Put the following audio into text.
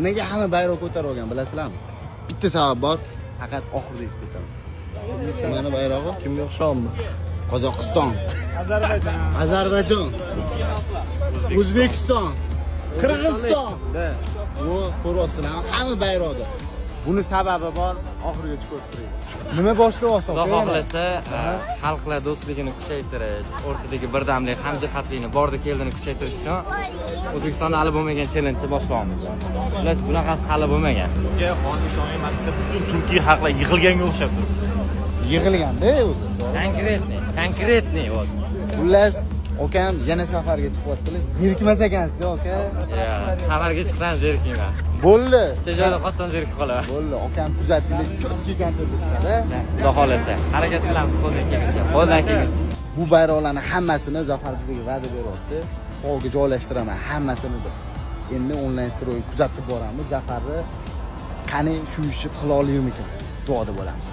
Nega hamma bayroq ko'tarib olgan, bilasizlarmi? Bitta sabab bor, faqat oxirida yetib ko'taraman. Mana bayrog'i Kimga o'xshammi? Qozog'iston, Ozarbayjon, O'zbekiston, Qirg'iziston. Bu ko'ryapsizlar, hamma bayroqda. Buni sababi bor, oxirigacha ko'rib turing. Nima boshlayapsiz? Xudo xohlasa, xalqlar do'stligini kuchaytirish, o'rtadagi birdamlik, hamjihatlikni, bordi keldini kuchaytirish uchun O'zbekistonda hali bo'lmagan challenge boshlayapmiz. Xullas, bunaqasi hali bo'lmagan. Bunga xonishonga martda butun Turkiya xalqlar yig'ilganga o'xshab turibdi. Yig'ilganda o'zi. Konkretniy o'zi. Xullas, okam yana safarga chiqyaptilar. Zerikmas ekansiz, aka. Safarga chiqsam zerikmayman. Bo'ldi. Tejora qotsam zerikib qolaman. Bo'ldi, okam kuzatdilar, cho'tki kontrolda. Xudo xohlasa, harakat qilamiz qo'ldan kelguncha. Qo'ldan kelguncha. Bu bayroqlarning hammasini Zafar bizga va'da beryapti. Polga joylashtiraman hammasini deb. Endi onlayn stroy kuzatib boramiz. Zafarni qani shu ishni qila olaymikan? Duoda bo'lamiz.